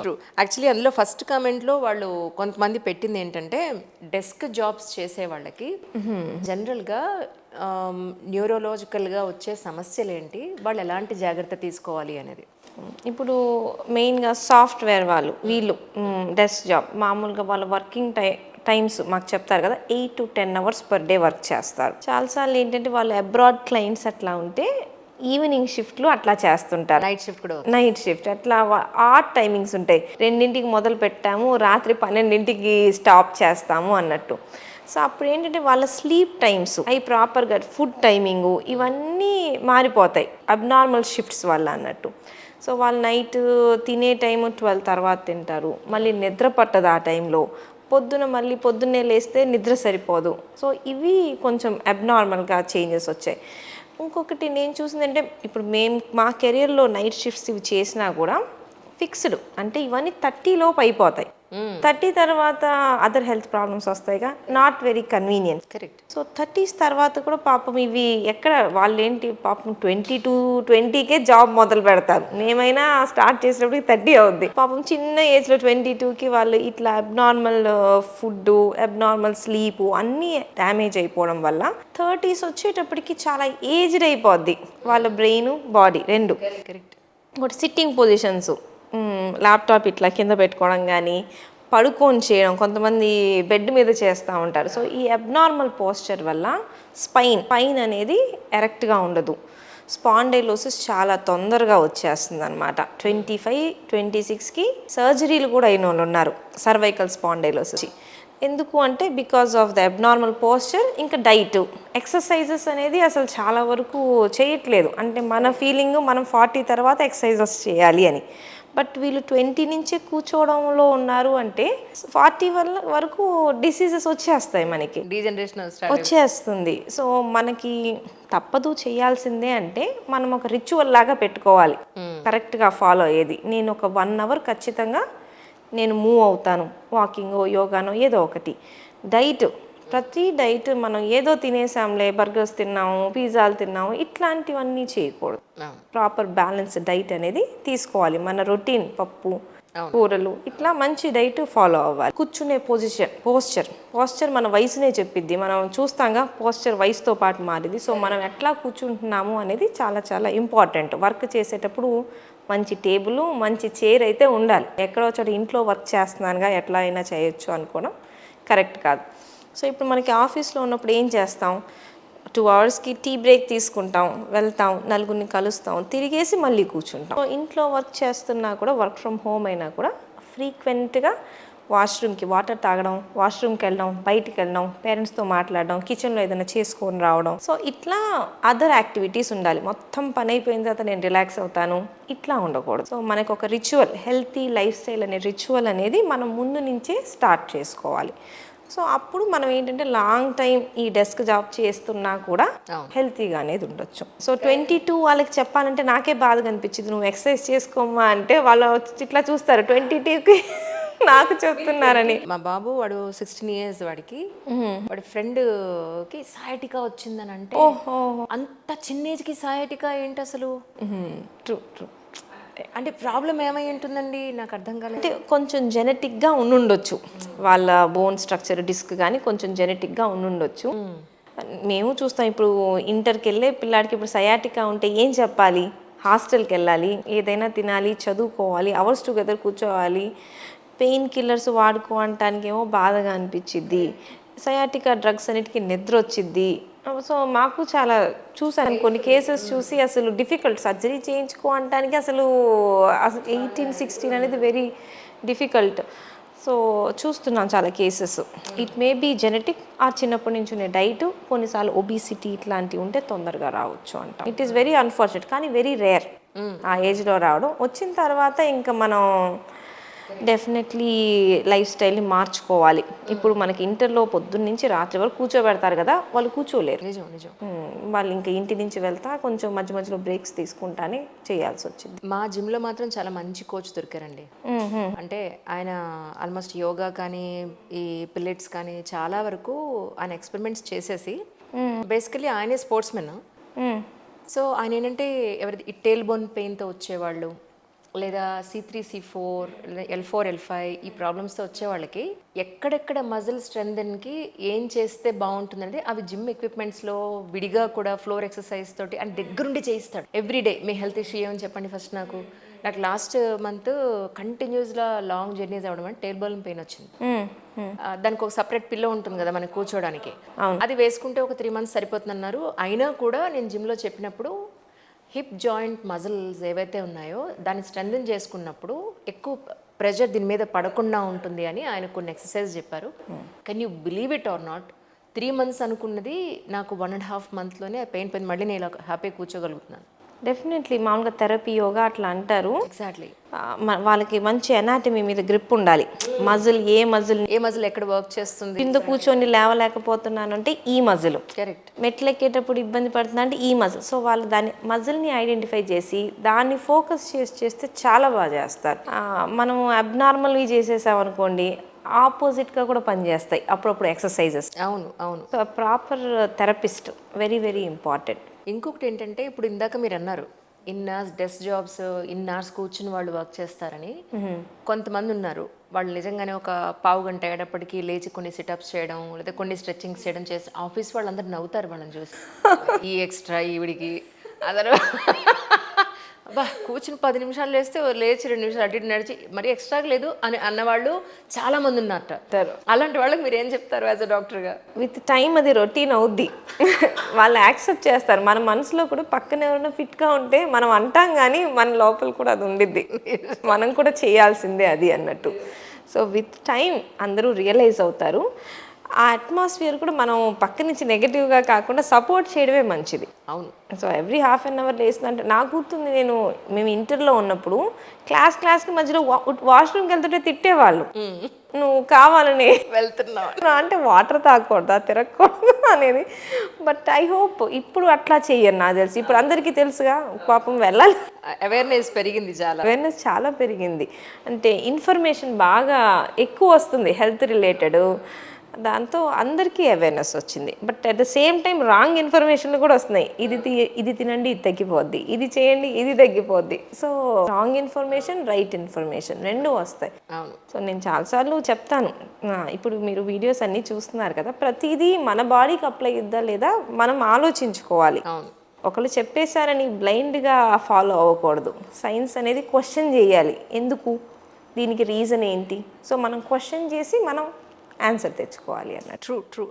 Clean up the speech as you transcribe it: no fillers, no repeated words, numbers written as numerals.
True. Actually అందులో first కామెంట్లో వాళ్ళు కొంతమంది పెట్టింది ఏంటంటే డెస్క్ జాబ్స్ చేసే వాళ్ళకి జనరల్గా న్యూరోలాజికల్గా వచ్చే సమస్యలు ఏంటి, వాళ్ళు ఎలాంటి జాగ్రత్త తీసుకోవాలి అనేది. ఇప్పుడు మెయిన్గా సాఫ్ట్వేర్ వాళ్ళు వీళ్ళు డెస్క్ జాబ్ మామూలుగా వాళ్ళ వర్కింగ్ టైమ్స్ మాకు చెప్తారు కదా, 8 to 10 hours per day work చేస్తారు. చాలాసార్లు ఏంటంటే వాళ్ళు అబ్రాడ్ క్లయింట్స్ అట్లా ఉంటే ఈవినింగ్ షిఫ్ట్లు అట్లా చేస్తుంటారు. నైట్ షిఫ్ట్ అట్లా ఆడ్ టైమింగ్స్ ఉంటాయి. 2ంటికి మొదలు పెట్టాము, రాత్రి 12ంటికి స్టాప్ చేస్తాము అన్నట్టు. సో అప్పుడు ఏంటంటే వాళ్ళ స్లీప్ టైమ్స్ అవి ప్రాపర్గా ఫుడ్ టైమింగు ఇవన్నీ మారిపోతాయి అబ్నార్మల్ షిఫ్ట్స్ వల్ల అన్నట్టు. సో వాళ్ళు నైట్ తినే టైము 12 తర్వాత తింటారు, మళ్ళీ నిద్ర పట్టదు ఆ టైంలో, పొద్దున్నే లేస్తే నిద్ర సరిపోదు. సో ఇవి కొంచెం అబ్నార్మల్గా చేంజెస్ వచ్చాయి. ఇంకొకటి నేను చూసిందంటే ఇప్పుడు మా కెరియర్లో నైట్ షిఫ్ట్స్ ఇవి చేసినా కూడా ఫిక్స్డ్ అంటే ఇవన్నీ 30 లోపు అయిపోతాయి. 30 తర్వాత అదర్ హెల్త్ ప్రాబ్లమ్స్ వస్తాయిగా, not very convenient. Correct. So 30s తర్వాత కూడా పాపం ఇవి ఎక్కడ వాళ్ళు ఏంటి పాపం 22-20కే జాబ్ మొదలు పెడతారు. మేమైనా స్టార్ట్ చేసినప్పటికి 30 అవుద్ది. పాపం చిన్న ఏజ్లో 22కి వాళ్ళు ఇట్లా అబ్నార్మల్ ఫుడ్, అబ్నార్మల్ స్లీప్ అన్నీ డ్యామేజ్ అయిపోవడం వల్ల 30s వచ్చేటప్పటికి చాలా ఏజ్డ్ అయిపోద్ది వాళ్ళ బ్రెయిన్ బాడీ రెండు. కరెక్ట్. ఇంకోటి సిట్టింగ్ పొజిషన్స్, ల్యాప్టాప్ ఇట్లా కింద పెట్టుకోవడం కానీ పడుకొని చేయడం, కొంతమంది బెడ్ మీద చేస్తూ ఉంటారు. సో ఈ అబ్నార్మల్ పోస్చర్ వల్ల స్పైన్ అనేది ఎరెక్ట్గా ఉండదు, స్పాండైలోసిస్ చాలా తొందరగా వచ్చేస్తుంది అనమాట. 25-26కి సర్జరీలు కూడా అయిన వాళ్ళు ఉన్నారు సర్వైకల్ స్పాండైలోసిస్. ఎందుకు అంటే because of the abnormal posture. ఇంకా డైట్, ఎక్సర్సైజెస్ అనేది అసలు చాలా వరకు చేయట్లేదు. అంటే మన ఫీలింగ్ మనం 40 తర్వాత ఎక్సర్సైజెస్ చేయాలి అని, బట్ వీళ్ళు 20 నుంచే కూర్చోవడంలో ఉన్నారు అంటే 40 వరకు డిసీజెస్ వచ్చేస్తాయి, మనకి డీజనరేషన్ వచ్చేస్తుంది. సో మనకి తప్పదు చేయాల్సిందే అంటే మనం ఒక రిచువల్ లాగా పెట్టుకోవాలి, కరెక్ట్గా ఫాలో అయ్యేది. నేను ఒక 1 hour ఖచ్చితంగా నేను మూవ్ అవుతాను, వాకింగ్ యోగానో ఏదో ఒకటి. ప్రతి డైట్ మనం ఏదో తినేసాంలే, బర్గర్స్ తిన్నాము, పిజ్జాలు తిన్నాము ఇట్లాంటివన్నీ చేయకూడదు. ప్రాపర్ బ్యాలెన్స్ డైట్ అనేది తీసుకోవాలి. మన రొటీన్ పప్పు కూరలు ఇట్లా మంచి డైట్ ఫాలో అవ్వాలి. కూర్చునే పోస్చర్ మన వయసునే చెప్పిద్ది. మనం చూస్తాంగా పోస్చర్ వయసుతో పాటు మారింది. సో మనం ఎట్లా కూర్చుంటున్నాము అనేది చాలా చాలా ఇంపార్టెంట్. వర్క్ చేసేటప్పుడు మంచి టేబుల్, మంచి చైర్ అయితే ఉండాలి. ఎక్కడో చోట ఇంట్లో వర్క్ చేస్తున్నానుగా ఎట్లా అయినా చేయొచ్చు అనుకోవడం కరెక్ట్ కాదు. సో ఇప్పుడు మనకి ఆఫీస్లో ఉన్నప్పుడు ఏం చేస్తాం, 2 hours టీ బ్రేక్ తీసుకుంటాం, వెళ్తాం, నలుగురిని కలుస్తాం, తిరిగేసి మళ్ళీ కూర్చుంటాం. సో ఇంట్లో వర్క్ చేస్తున్నా కూడా, వర్క్ ఫ్రమ్ హోమ్ అయినా కూడా ఫ్రీక్వెంట్గా వాష్రూమ్కి వాటర్ తాగడం, వాష్రూమ్కి వెళ్ళడం, బయటికి వెళ్ళడం, పేరెంట్స్తో మాట్లాడడం, కిచెన్లో ఏదైనా చేసుకొని రావడం. సో ఇట్లా అదర్ యాక్టివిటీస్ ఉండాలి. మొత్తం పని అయిపోయిన తర్వాత నేను రిలాక్స్ అవుతాను ఇట్లా ఉండకూడదు. సో మనకు ఒక రిచువల్, హెల్తీ లైఫ్ స్టైల్ అనే రిచువల్ అనేది మనం ముందు నుంచే స్టార్ట్ చేసుకోవాలి. సో అప్పుడు మనం ఏంటంటే లాంగ్ టైం ఈ డెస్క్ జాబ్ చేస్తున్నా కూడా హెల్తీగా అనేది ఉండొచ్చు. సో 22 వాళ్ళకి చెప్పాలంటే నాకే బాధగా అనిపించింది, నువ్వు ఎక్సర్సైజ్ చేసుకోమ్మా అంటే వాళ్ళు ఇట్లా చూస్తారు 22కి నాకు చెప్తున్నారని. మా బాబు వాడు 16 years, వాడి ఫ్రెండ్కి సయాటికా వచ్చిందని అంటే, అంత చిన్న ఏజ్కి సయాటికా ఏంటి అసలు? ట్రూ. అంటే ప్రాబ్లం ఏమై ఉంటుందండి, నాకు అర్థం కాలేదు. అంటే కొంచెం జెనెటిక్గా ఉండుండొచ్చు, వాళ్ళ బోన్ స్ట్రక్చర్ డిస్క్ కానీ కొంచెం జెనెటిక్గా ఉండుండొచ్చు. మేము చూస్తాం ఇప్పుడు ఇంటర్కి వెళ్ళే పిల్లాడికి ఇప్పుడు సయాటికా ఉంటే ఏం చెప్పాలి, హాస్టల్కి వెళ్ళాలి, ఏదైనా తినాలి, చదువుకోవాలి, అవర్స్ టుగెదర్ కూర్చోవాలి, పెయిన్ కిల్లర్స్ వాడుకోవటానికి ఏమో బాధగా అనిపించిద్ది, సయాటికా డ్రగ్స్ అన్నిటికీ నిద్ర వచ్చిద్ది. సో మాకు చాలా చూసాను కొన్ని కేసెస్ చూసి అసలు డిఫికల్ట్, సర్జరీ చేయించుకోవటానికి అసలు 18-16 అనేది వెరీ డిఫికల్ట్. సో చూస్తున్నాం చాలా cases. It may be genetic, ఆ చిన్నప్పటి నుంచి ఉండే డైట్, కొన్నిసార్లు ఒబిసిటీ ఇట్లాంటివి ఉంటే తొందరగా రావచ్చు అంట. ఇట్ ఈస్ వెరీ అన్ఫార్చునేట్ కానీ వెరీ రేర్ ఆ ఏజ్లో రావడం. వచ్చిన తర్వాత ఇంకా మనం డెఫినెట్లీ లైఫ్ స్టైల్ని మార్చుకోవాలి. ఇప్పుడు మనకి ఇంటర్లో పొద్దున్న నుంచి రాత్రి వరకు కూర్చోబెడతారు కదా, వాళ్ళు కూర్చోలేరు. నిజం. వాళ్ళు ఇంకా ఇంటి నుంచి వెళ్తా కొంచెం మధ్య మధ్యలో బ్రేక్స్ తీసుకుంటానే చేయాల్సి వచ్చింది. మా జిమ్లో మాత్రం చాలా మంచి కోచ్ దొరికారండి. అంటే ఆయన ఆల్మోస్ట్ యోగా కానీ ఈ పిల్లెట్స్ కానీ చాలా వరకు ఆయన ఎక్స్పెరిమెంట్స్ చేసేసి, బేసికలీ ఆయనే స్పోర్ట్స్ మెన్. సో ఆయన ఏంటంటే ఎవరి ఈ టేల్ బోన్ పెయిన్తో వచ్చేవాళ్ళు, లేదా C3 C4 L4 L5 ఈ ప్రాబ్లమ్స్తో వచ్చే వాళ్ళకి ఎక్కడెక్కడ మజిల్ స్ట్రెంగ్థన్కి ఏం చేస్తే బాగుంటుందంటే అవి జిమ్ ఎక్విప్మెంట్స్లో విడిగా కూడా ఫ్లోర్ ఎక్సర్సైజ్ తోటి అండ్ దగ్గరుండి చేయిస్తాడు ఎవ్రీడే. మీ హెల్త్ ఇష్యూ ఏమని చెప్పండి ఫస్ట్. నాకు లాస్ట్ మంత్ కంటిన్యూస్గా లాంగ్ జర్నీస్ అవ్వడం అంటే టేల్ బోన్ పెయిన్ వచ్చింది. దానికి ఒక సపరేట్ పిల్లో ఉంటుంది కదా మనకి కూర్చోడానికి, అది వేసుకుంటే ఒక 3 months సరిపోతుందన్నారు. అయినా కూడా నేను జిమ్లో చెప్పినప్పుడు హిప్ జాయింట్ మజిల్స్ ఏవైతే ఉన్నాయో దాన్ని స్ట్రెంథెన్ చేసుకున్నప్పుడు ఎక్కువ ప్రెషర్ దీని మీద పడకుండా ఉంటుంది అని ఆయన కొన్ని ఎక్సర్సైజ్ చెప్పారు. Can you believe it or not, 3 months అనుకున్నది నాకు 1.5 monthsలోనే పెయిన్ పోయింది. మళ్ళీ నేను ఇలా హ్యాపీగా కూర్చోగలుగుతున్నాను. డెఫినెట్లీ మామూలుగా థెరపీ యోగా అట్లా అంటారు. ఎగ్జాక్ట్లీ. వాళ్ళకి మంచి ఎనాటమీ మీద గ్రిప్ ఉండాలి. మజిల్ ఏ మజిల్ ఎక్కడ వర్క్ చేస్తుంది, కింద కూర్చొని లేవలేకపోతున్నాను అంటే ఈ మజిల్, కరెక్ట్, మెట్లు ఎక్కేటప్పుడు ఇబ్బంది పడుతుంది అంటే ఈ మజిల్. సో వాళ్ళు దాన్ని మజిల్ని ఐడెంటిఫై చేసి దాన్ని ఫోకస్ చేస్తే చాలా బాగా చేస్తారు. మనం అబ్నార్మల్వి చేసేసామనుకోండి ఆపోజిట్గా కూడా పనిచేస్తాయి అప్పుడప్పుడు ఎక్సర్సైజెస్. అవును అవును. So proper therapist very very important. ఇంకొకటి ఏంటంటే ఇప్పుడు ఇందాక మీరు అన్నారు ఇన్నార్స్ డెస్క్ జాబ్స్, ఇన్నార్స్ కూర్చుని వాళ్ళు వర్క్ చేస్తారని. కొంతమంది ఉన్నారు వాళ్ళు నిజంగానే ఒక పావు గంట అయ్యేటప్పటికి లేచి కొన్ని సిటప్స్ చేయడం లేదా కొన్ని స్ట్రెచ్చింగ్స్ చేయడం చేసి ఆఫీస్ వాళ్ళందరూ నవ్వుతారు వాళ్ళని చూసి. ఈ ఎక్స్ట్రా ఈవిడికి అదరు అబ్బా కూర్చుని 10 నిమిషాలు లేస్తే లేచి 2 నిమిషాలు అటు ఇటు నడిచి మరీ ఎక్స్ట్రాగా లేదు అని అన్నవాళ్ళు చాలా మంది ఉన్నారట. అలాంటి వాళ్ళకి మీరు ఏం చెప్తారు యాజ్ అ డాక్టర్గా? విత్ టైం అది రొటీన్ అవుద్ది. వాళ్ళు యాక్సెప్ట్ చేస్తారు. మన మనసులో కూడా పక్కన ఎవరైనా ఫిట్గా ఉంటే మనం అంటాం కానీ మన లోపల కూడా అది ఉండిద్ది, మనం కూడా చేయాల్సిందే అది అన్నట్టు. సో విత్ టైం అందరూ రియలైజ్ అవుతారు. ఆ అట్మాస్ఫియర్ కూడా మనం పక్క నుంచి నెగిటివ్గా కాకుండా సపోర్ట్ చేయడమే మంచిది. అవును. So every half an hour లేస్తుందంటే నాకు గుర్తుంది, మేము ఇంటర్లో ఉన్నప్పుడు క్లాస్కి మధ్యలో వాష్రూమ్కి వెళ్తుంటే తిట్టేవాళ్ళు, నువ్వు కావాలని వెళ్తున్నావు అంటే వాటర్ తాగకూడదా తిరగకూడదు అనేది. బట్ ఐ హోప్ ఇప్పుడు అట్లా చెయ్యరు నాకు తెలిసి. ఇప్పుడు అందరికీ తెలుసుగా పాపం వెళ్ళాలి. అవేర్నెస్ పెరిగింది, అవేర్నెస్ చాలా పెరిగింది. అంటే ఇన్ఫర్మేషన్ బాగా ఎక్కువ వస్తుంది హెల్త్ రిలేటెడ్, దాంతో అందరికీ అవేర్నెస్ వచ్చింది. But at the same time wrong ఇన్ఫర్మేషన్లు కూడా వస్తున్నాయి. ఇది తినండి ఇది తగ్గిపోద్ది, ఇది చేయండి ఇది తగ్గిపోద్ది. So wrong information right information రెండు వస్తాయి. సో నేను చాలాసార్లు చెప్తాను, ఇప్పుడు మీరు వీడియోస్ అన్నీ చూస్తున్నారు కదా, ప్రతిదీ మన బాడీకి అప్లై ఇద్దా లేదా మనం ఆలోచించుకోవాలి. ఒకళ్ళు చెప్పేశారని బ్లైండ్గా ఫాలో అవ్వకూడదు. సైన్స్ అనేది క్వశ్చన్ చేయాలి, ఎందుకు దీనికి రీజన్ ఏంటి. సో మనం క్వశ్చన్ చేసి మనం ఆన్సర్ తెచ్చుకోవాలి అన్నట్టు. ట్రూ.